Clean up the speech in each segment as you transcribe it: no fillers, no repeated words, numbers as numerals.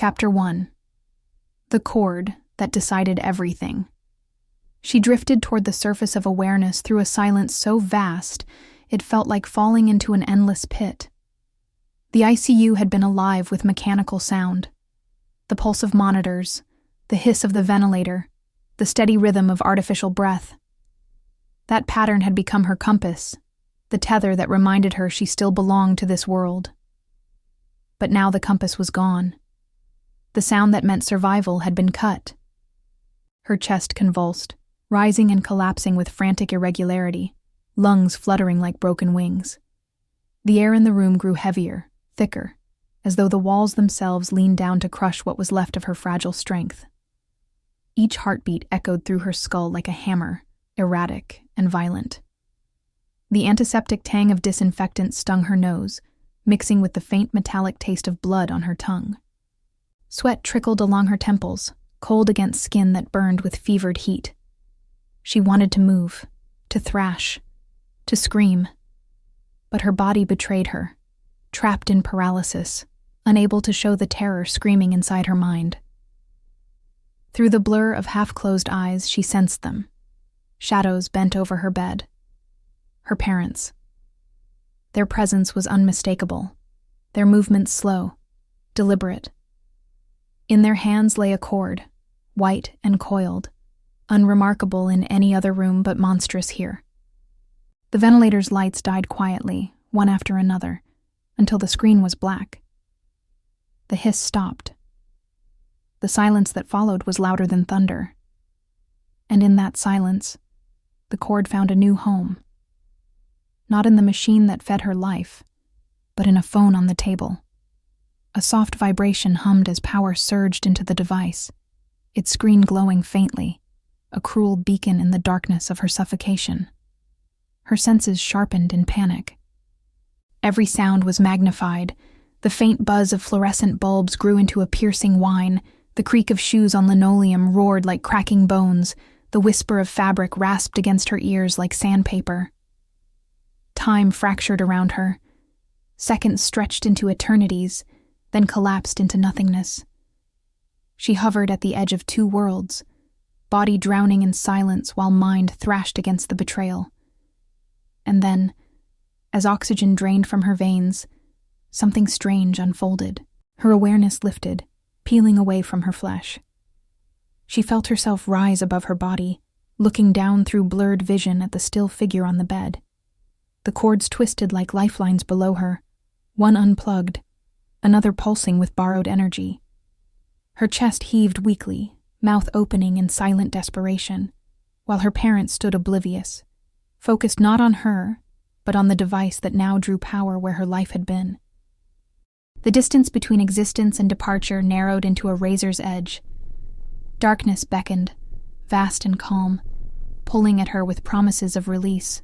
Chapter 1. The Chord That Decided Everything. She drifted toward the surface of awareness through a silence so vast it felt like falling into an endless pit. The ICU had been alive with mechanical sound. The pulse of monitors, the hiss of the ventilator, the steady rhythm of artificial breath. That pattern had become her compass, the tether that reminded her she still belonged to this world. But now the compass was gone. The sound that meant survival had been cut. Her chest convulsed, rising and collapsing with frantic irregularity, lungs fluttering like broken wings. The air in the room grew heavier, thicker, as though the walls themselves leaned down to crush what was left of her fragile strength. Each heartbeat echoed through her skull like a hammer, erratic and violent. The antiseptic tang of disinfectant stung her nose, mixing with the faint metallic taste of blood on her tongue. Sweat trickled along her temples, cold against skin that burned with fevered heat. She wanted to move, to thrash, to scream. But her body betrayed her, trapped in paralysis, unable to show the terror screaming inside her mind. Through the blur of half-closed eyes, she sensed them. Shadows bent over her bed. Her parents. Their presence was unmistakable, their movements slow, deliberate. In their hands lay a cord, white and coiled, unremarkable in any other room but monstrous here. The ventilator's lights died quietly, one after another, until the screen was black. The hiss stopped. The silence that followed was louder than thunder. And in that silence, the cord found a new home. Not in the machine that fed her life, but in a phone on the table. A soft vibration hummed as power surged into the device, its screen glowing faintly, a cruel beacon in the darkness of her suffocation. Her senses sharpened in panic. Every sound was magnified. The faint buzz of fluorescent bulbs grew into a piercing whine. The creak of shoes on linoleum roared like cracking bones. The whisper of fabric rasped against her ears like sandpaper. Time fractured around her. Seconds stretched into eternities, then collapsed into nothingness. She hovered at the edge of two worlds, body drowning in silence while mind thrashed against the betrayal. And then, as oxygen drained from her veins, something strange unfolded. Her awareness lifted, peeling away from her flesh. She felt herself rise above her body, looking down through blurred vision at the still figure on the bed. The cords twisted like lifelines below her, one unplugged, another pulsing with borrowed energy. Her chest heaved weakly, mouth opening in silent desperation, while her parents stood oblivious, focused not on her, but on the device that now drew power where her life had been. The distance between existence and departure narrowed into a razor's edge. Darkness beckoned, vast and calm, pulling at her with promises of release.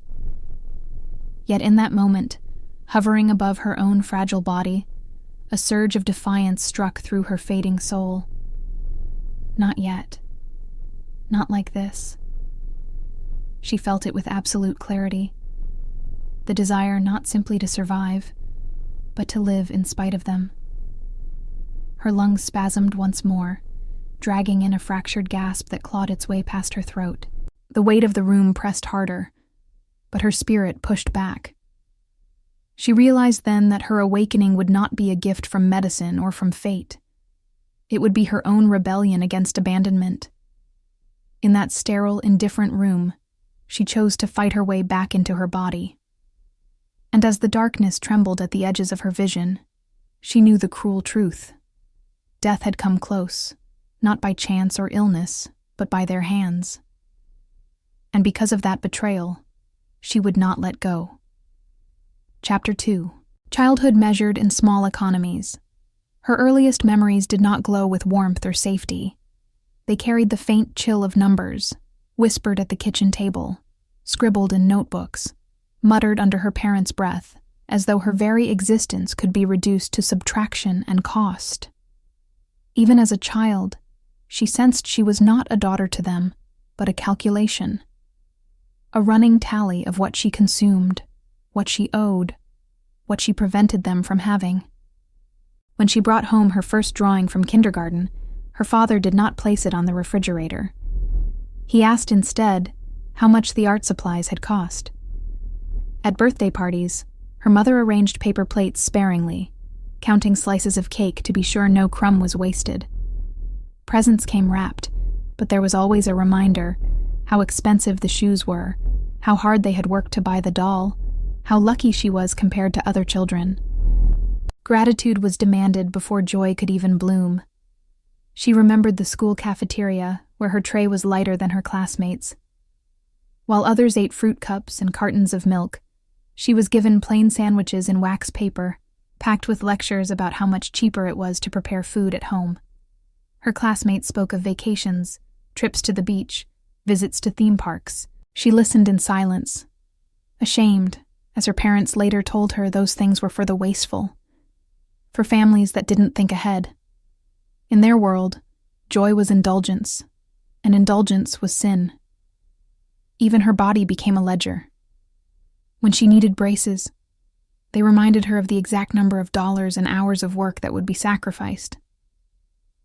Yet in that moment, hovering above her own fragile body, a surge of defiance struck through her fading soul. Not yet. Not like this. She felt it with absolute clarity. The desire not simply to survive, but to live in spite of them. Her lungs spasmed once more, dragging in a fractured gasp that clawed its way past her throat. The weight of the room pressed harder, but her spirit pushed back. She realized then that her awakening would not be a gift from medicine or from fate. It would be her own rebellion against abandonment. In that sterile, indifferent room, she chose to fight her way back into her body. And as the darkness trembled at the edges of her vision, she knew the cruel truth. Death had come close, not by chance or illness, but by their hands. And because of that betrayal, she would not let go. Chapter 2. Childhood measured in small economies. Her earliest memories did not glow with warmth or safety. They carried the faint chill of numbers, whispered at the kitchen table, scribbled in notebooks, muttered under her parents' breath, as though her very existence could be reduced to subtraction and cost. Even as a child, she sensed she was not a daughter to them, but a calculation. A running tally of what she consumed, what she owed, what she prevented them from having. When she brought home her first drawing from kindergarten, her father did not place it on the refrigerator. He asked instead how much the art supplies had cost. At birthday parties, her mother arranged paper plates sparingly, counting slices of cake to be sure no crumb was wasted. Presents came wrapped, but there was always a reminder how expensive the shoes were, how hard they had worked to buy the doll, how lucky she was compared to other children. Gratitude was demanded before joy could even bloom. She remembered the school cafeteria, where her tray was lighter than her classmates. While others ate fruit cups and cartons of milk, she was given plain sandwiches in wax paper, packed with lectures about how much cheaper it was to prepare food at home. Her classmates spoke of vacations, trips to the beach, visits to theme parks. She listened in silence, ashamed, as her parents later told her those things were for the wasteful, for families that didn't think ahead. In their world, joy was indulgence, and indulgence was sin. Even her body became a ledger. When she needed braces, they reminded her of the exact number of dollars and hours of work that would be sacrificed.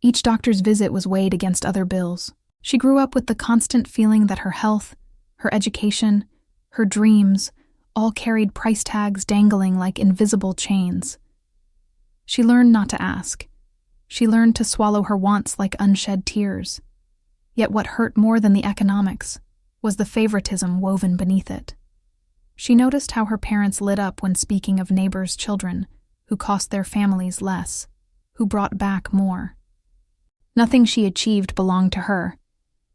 Each doctor's visit was weighed against other bills. She grew up with the constant feeling that her health, her education, her dreams all carried price tags dangling like invisible chains. She learned not to ask. She learned to swallow her wants like unshed tears. Yet what hurt more than the economics was the favoritism woven beneath it. She noticed how her parents lit up when speaking of neighbors' children who cost their families less, who brought back more. Nothing she achieved belonged to her.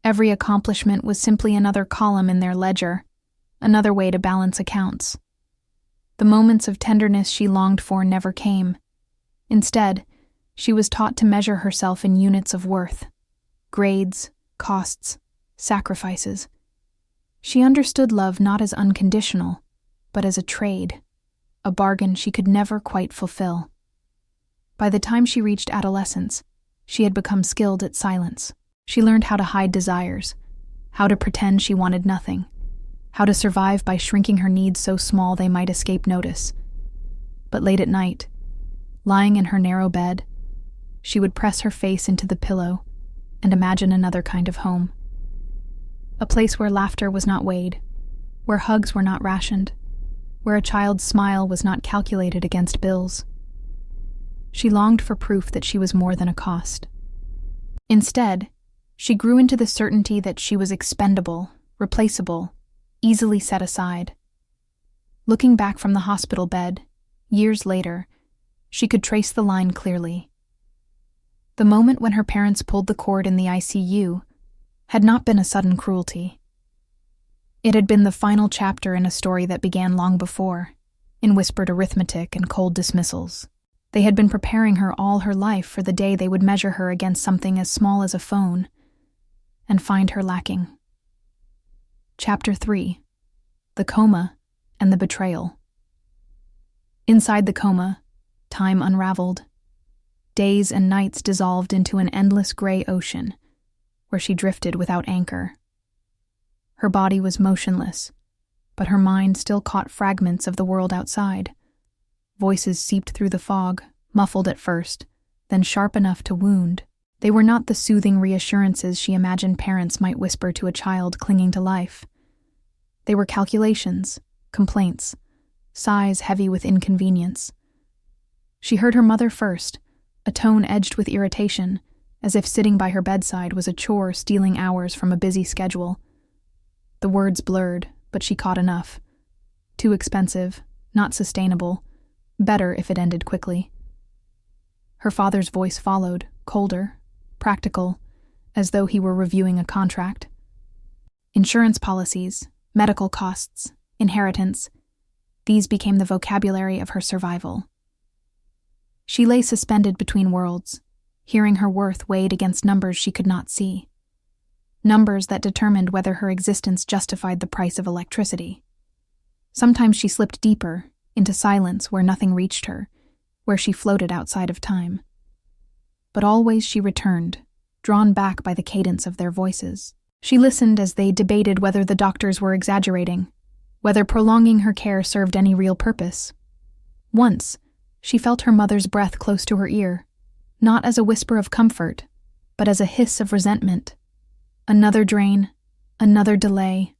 Every accomplishment was simply another column in their ledger, another way to balance accounts. The moments of tenderness she longed for never came. Instead, she was taught to measure herself in units of worth, grades, costs, sacrifices. She understood love not as unconditional, but as a trade, a bargain she could never quite fulfill. By the time she reached adolescence, she had become skilled at silence. She learned how to hide desires, how to pretend she wanted nothing, how to survive by shrinking her needs so small they might escape notice. But late at night, lying in her narrow bed, she would press her face into the pillow and imagine another kind of home. A place where laughter was not weighed, where hugs were not rationed, where a child's smile was not calculated against bills. She longed for proof that she was more than a cost. Instead, she grew into the certainty that she was expendable, replaceable, easily set aside. Looking back from the hospital bed, years later, she could trace the line clearly. The moment when her parents pulled the cord in the ICU had not been a sudden cruelty. It had been the final chapter in a story that began long before, in whispered arithmetic and cold dismissals. They had been preparing her all her life for the day they would measure her against something as small as a phone and find her lacking. Chapter 3: The Coma and the Betrayal. Inside the coma, time unraveled. Days and nights dissolved into an endless gray ocean, where she drifted without anchor. Her body was motionless, but her mind still caught fragments of the world outside. Voices seeped through the fog, muffled at first, then sharp enough to wound. They were not the soothing reassurances she imagined parents might whisper to a child clinging to life. They were calculations, complaints, sighs heavy with inconvenience. She heard her mother first, a tone edged with irritation, as if sitting by her bedside was a chore stealing hours from a busy schedule. The words blurred, but she caught enough. Too expensive, not sustainable, better if it ended quickly. Her father's voice followed, colder, practical, as though he were reviewing a contract. Insurance policies, medical costs, inheritance, these became the vocabulary of her survival. She lay suspended between worlds, hearing her worth weighed against numbers she could not see. Numbers that determined whether her existence justified the price of electricity. Sometimes she slipped deeper, into silence where nothing reached her, where she floated outside of time. But always she returned, drawn back by the cadence of their voices. She listened as they debated whether the doctors were exaggerating, whether prolonging her care served any real purpose. Once, She felt her mother's breath close to her ear, not as a whisper of comfort, but as a hiss of resentment. Another drain, another delay,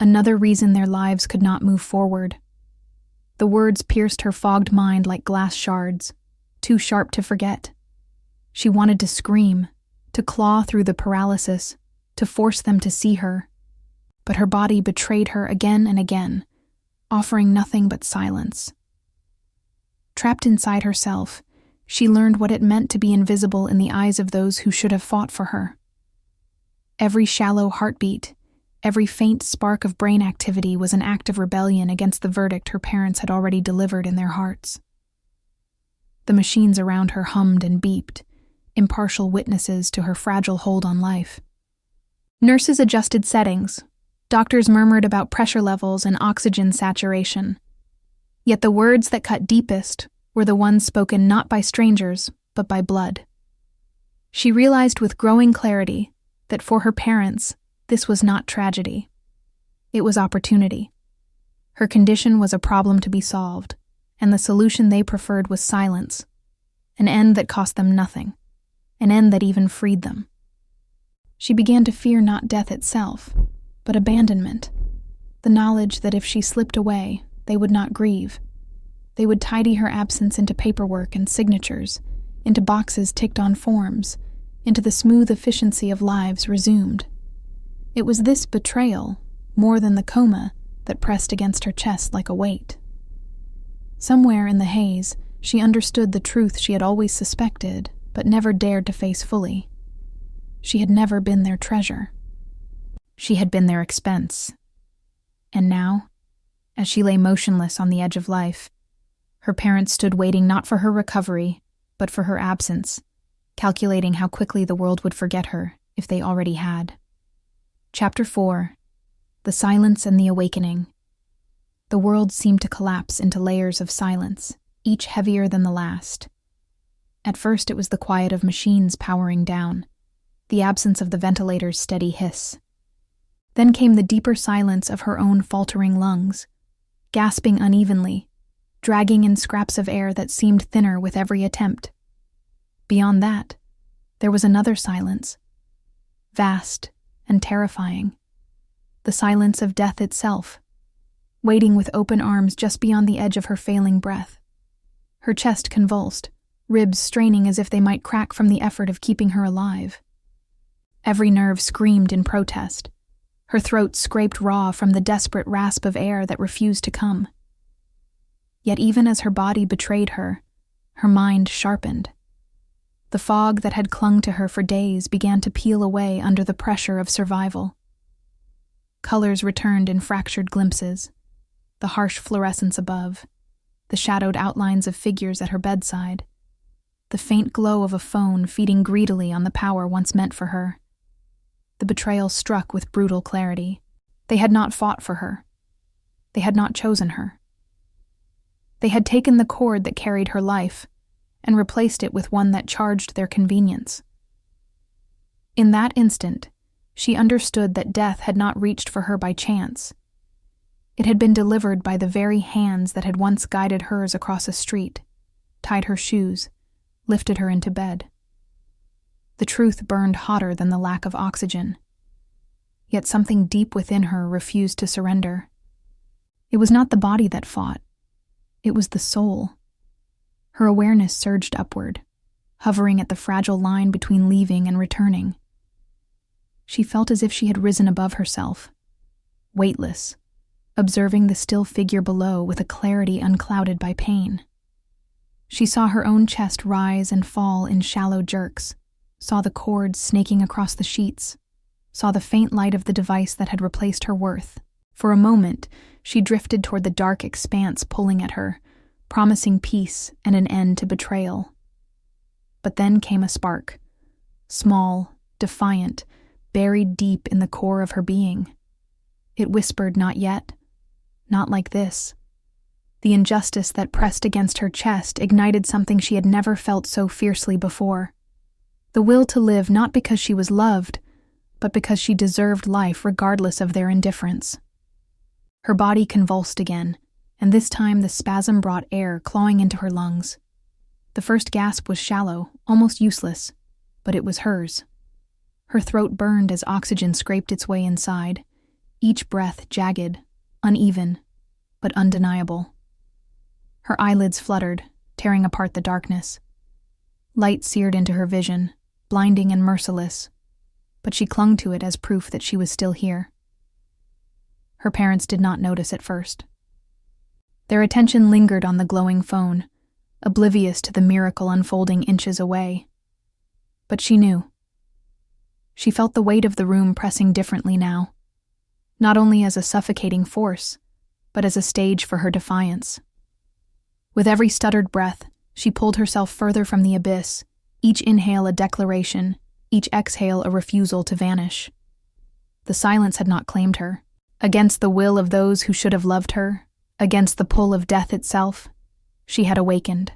another reason their lives could not move forward. The words pierced her fogged mind like glass shards, too sharp to forget. She wanted to scream, to claw through the paralysis, to force them to see her. But her body betrayed her again and again, offering nothing but silence. Trapped inside herself, she learned what it meant to be invisible in the eyes of those who should have fought for her. Every shallow heartbeat, every faint spark of brain activity was an act of rebellion against the verdict her parents had already delivered in their hearts. The machines around her hummed and beeped, impartial witnesses to her fragile hold on life. Nurses adjusted settings. Doctors murmured about pressure levels and oxygen saturation. Yet the words that cut deepest were the ones spoken not by strangers, but by blood. She realized with growing clarity that for her parents, this was not tragedy. It was opportunity. Her condition was a problem to be solved, and the solution they preferred was silence, an end that cost them nothing, an end that even freed them. She began to fear not death itself, but abandonment, the knowledge that if she slipped away, they would not grieve. They would tidy her absence into paperwork and signatures, into boxes ticked on forms, into the smooth efficiency of lives resumed. It was this betrayal, more than the coma, that pressed against her chest like a weight. Somewhere in the haze, she understood the truth she had always suspected, but never dared to face fully. She had never been their treasure. She had been their expense. And now, as she lay motionless on the edge of life, her parents stood waiting not for her recovery, but for her absence, calculating how quickly the world would forget her, if they already had. Chapter 4. The Silence and the Awakening. The world seemed to collapse into layers of silence, each heavier than the last. At first it was the quiet of machines powering down, the absence of the ventilator's steady hiss. Then came the deeper silence of her own faltering lungs, gasping unevenly, dragging in scraps of air that seemed thinner with every attempt. Beyond that, there was another silence, vast and terrifying, the silence of death itself, waiting with open arms just beyond the edge of her failing breath. Her chest convulsed, ribs straining as if they might crack from the effort of keeping her alive. Every nerve screamed in protest. Her throat scraped raw from the desperate rasp of air that refused to come. Yet even as her body betrayed her mind sharpened. The fog that had clung to her for days began to peel away under the pressure of survival. Colors returned in fractured glimpses, the harsh fluorescence above, the shadowed outlines of figures at her bedside, the faint glow of a phone feeding greedily on the power once meant for her. The betrayal struck with brutal clarity. They had not fought for her. They had not chosen her. They had taken the cord that carried her life and replaced it with one that charged their convenience. In that instant, she understood that death had not reached for her by chance. It had been delivered by the very hands that had once guided hers across a street, tied her shoes, lifted her into bed. The truth burned hotter than the lack of oxygen. Yet something deep within her refused to surrender. It was not the body that fought. It was the soul. Her awareness surged upward, hovering at the fragile line between leaving and returning. She felt as if she had risen above herself, weightless, observing the still figure below with a clarity unclouded by pain. She saw her own chest rise and fall in shallow jerks, saw the cords snaking across the sheets, saw the faint light of the device that had replaced her worth. For a moment, she drifted toward the dark expanse pulling at her, promising peace and an end to betrayal. But then came a spark, small, defiant, buried deep in the core of her being. It whispered, "Not yet. Not like this." The injustice that pressed against her chest ignited something she had never felt so fiercely before. The will to live not because she was loved, but because she deserved life regardless of their indifference. Her body convulsed again, and this time the spasm brought air clawing into her lungs. The first gasp was shallow, almost useless, but it was hers. Her throat burned as oxygen scraped its way inside, each breath jagged, uneven, but undeniable. Her eyelids fluttered, tearing apart the darkness. Light seared into her vision, blinding and merciless, but she clung to it as proof that she was still here. Her parents did not notice at first. Their attention lingered on the glowing phone, oblivious to the miracle unfolding inches away. But she knew. She felt the weight of the room pressing differently now, not only as a suffocating force, but as a stage for her defiance. With every stuttered breath, she pulled herself further from the abyss, each inhale a declaration, each exhale a refusal to vanish. The silence had not claimed her. Against the will of those who should have loved her, against the pull of death itself, she had awakened.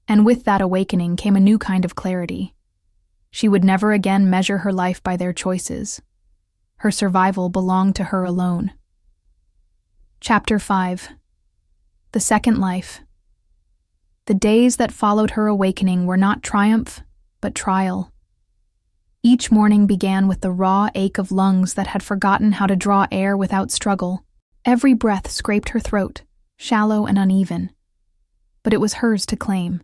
And with that awakening came a new kind of clarity. She would never again measure her life by their choices. Her survival belonged to her alone. Chapter 5. The Second Life. The days that followed her awakening were not triumph, but trial. Each morning began with the raw ache of lungs that had forgotten how to draw air without struggle. Every breath scraped her throat, shallow and uneven. But it was hers to claim.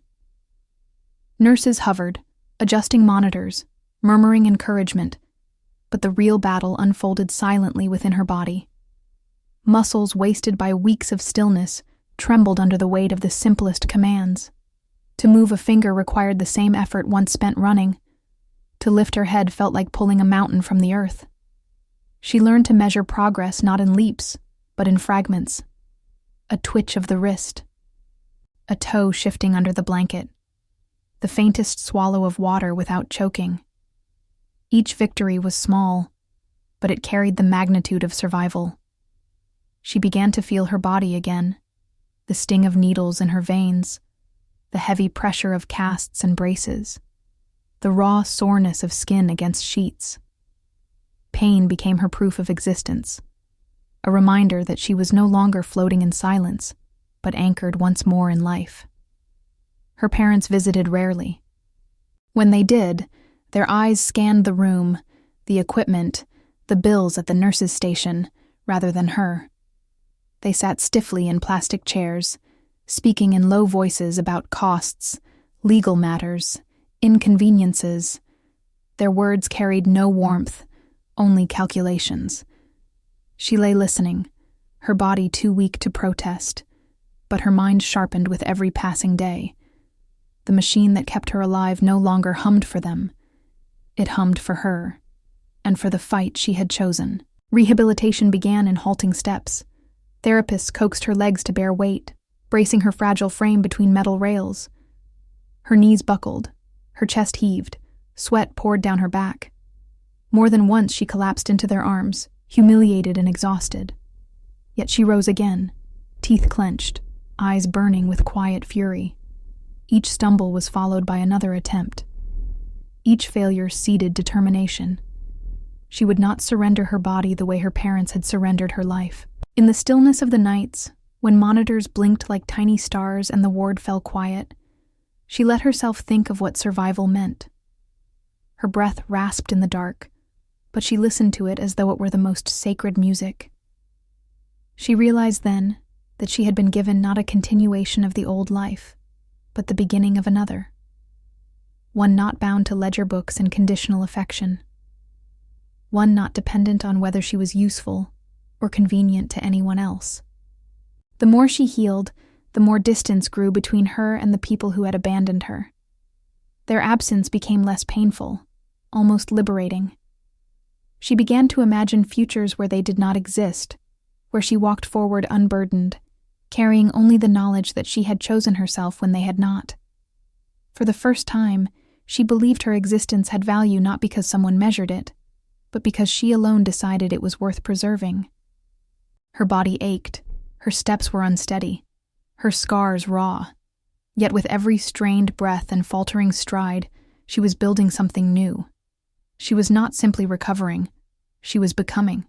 Nurses hovered, adjusting monitors, murmuring encouragement, but the real battle unfolded silently within her body. Muscles wasted by weeks of stillness trembled under the weight of the simplest commands. To move a finger required the same effort once spent running. To lift her head felt like pulling a mountain from the earth. She learned to measure progress not in leaps, but in fragments. A twitch of the wrist. A toe shifting under the blanket. The faintest swallow of water without choking. Each victory was small, but it carried the magnitude of survival. She began to feel her body again, the sting of needles in her veins, the heavy pressure of casts and braces, the raw soreness of skin against sheets. Pain became her proof of existence, a reminder that she was no longer floating in silence, but anchored once more in life. Her parents visited rarely. When they did, their eyes scanned the room, the equipment, the bills at the nurse's station, rather than her. They sat stiffly in plastic chairs, speaking in low voices about costs, legal matters, inconveniences. Their words carried no warmth, only calculations. She lay listening, her body too weak to protest, but her mind sharpened with every passing day. The machine that kept her alive no longer hummed for them. It hummed for her, and for the fight she had chosen. Rehabilitation began in halting steps. Therapists coaxed her legs to bear weight, bracing her fragile frame between metal rails. Her knees buckled, her chest heaved, sweat poured down her back. More than once she collapsed into their arms, humiliated and exhausted. Yet she rose again, teeth clenched, eyes burning with quiet fury. Each stumble was followed by another attempt. Each failure seeded determination. She would not surrender her body the way her parents had surrendered her life. In the stillness of the nights, when monitors blinked like tiny stars and the ward fell quiet, she let herself think of what survival meant. Her breath rasped in the dark, but she listened to it as though it were the most sacred music. She realized then that she had been given not a continuation of the old life, but the beginning of another. One not bound to ledger books and conditional affection. One not dependent on whether she was useful or convenient to anyone else. The more she healed, the more distance grew between her and the people who had abandoned her. Their absence became less painful, almost liberating. She began to imagine futures where they did not exist, where she walked forward unburdened, carrying only the knowledge that she had chosen herself when they had not. For the first time, she believed her existence had value not because someone measured it, but because she alone decided it was worth preserving. Her body ached, her steps were unsteady, her scars raw. Yet with every strained breath and faltering stride, she was building something new. She was not simply recovering, she was becoming.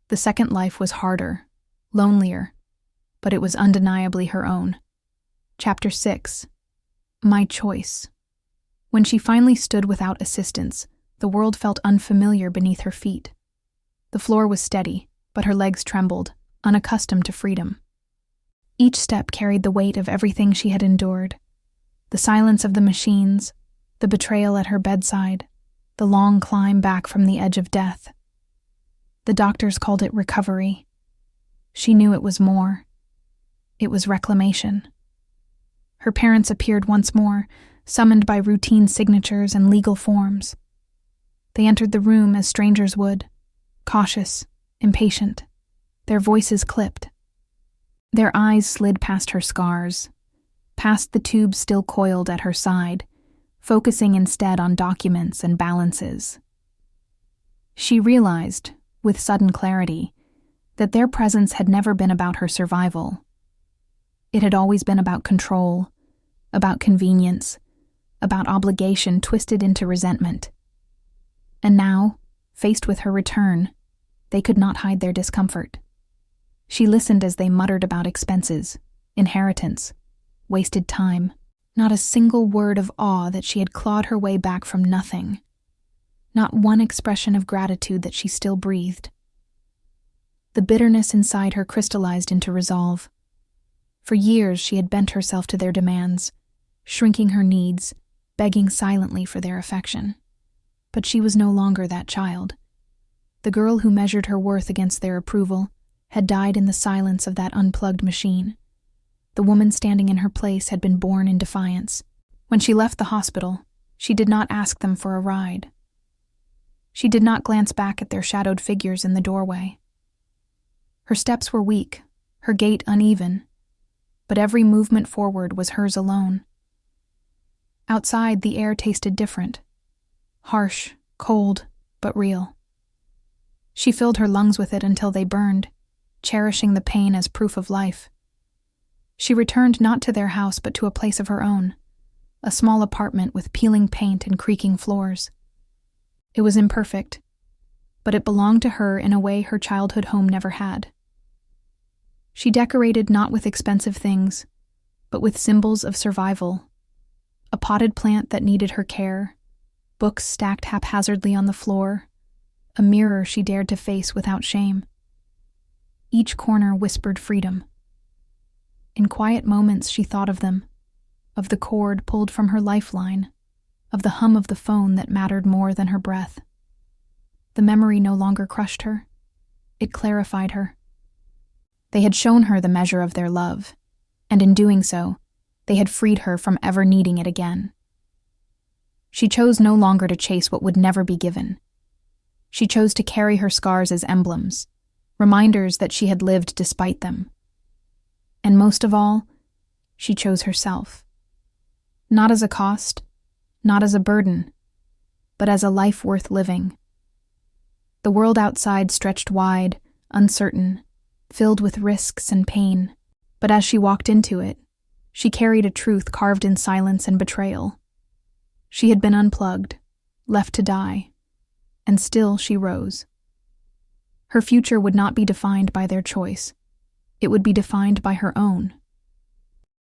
The second life was harder, lonelier, but it was undeniably her own. Chapter 6. My Choice. When she finally stood without assistance, the world felt unfamiliar beneath her feet. The floor was steady, but her legs trembled, unaccustomed to freedom. Each step carried the weight of everything she had endured. The silence of the machines, the betrayal at her bedside, the long climb back from the edge of death. The doctors called it recovery. She knew it was more. It was reclamation. Her parents appeared once more, summoned by routine signatures and legal forms. They entered the room as strangers would, cautious, impatient, their voices clipped. Their eyes slid past her scars, past the tube still coiled at her side, focusing instead on documents and balances. She realized, with sudden clarity, that their presence had never been about her survival. It had always been about control, about convenience, about obligation twisted into resentment. And now, faced with her return, they could not hide their discomfort. She listened as they muttered about expenses, inheritance, wasted time, not a single word of awe that she had clawed her way back from nothing, not one expression of gratitude that she still breathed. The bitterness inside her crystallized into resolve. For years she had bent herself to their demands, shrinking her needs, begging silently for their affection. But she was no longer that child. The girl who measured her worth against their approval had died in the silence of that unplugged machine. The woman standing in her place had been born in defiance. When she left the hospital, she did not ask them for a ride. She did not glance back at their shadowed figures in the doorway. Her steps were weak, her gait uneven, but every movement forward was hers alone. Outside, the air tasted different. Harsh, cold, but real. She filled her lungs with it until they burned, cherishing the pain as proof of life. She returned not to their house but to a place of her own, a small apartment with peeling paint and creaking floors. It was imperfect, but it belonged to her in a way her childhood home never had. She decorated not with expensive things, but with symbols of survival. A potted plant that needed her care, books stacked haphazardly on the floor, a mirror she dared to face without shame. Each corner whispered freedom. In quiet moments she thought of them, of the cord pulled from her lifeline, of the hum of the phone that mattered more than her breath. The memory no longer crushed her. It clarified her. They had shown her the measure of their love, and in doing so, they had freed her from ever needing it again. She chose no longer to chase what would never be given. She chose to carry her scars as emblems, reminders that she had lived despite them. And most of all, she chose herself. Not as a cost, not as a burden, but as a life worth living. The world outside stretched wide, uncertain, filled with risks and pain, but as she walked into it, she carried a truth carved in silence and betrayal. She had been unplugged, left to die, and still she rose. Her future would not be defined by their choice. It would be defined by her own.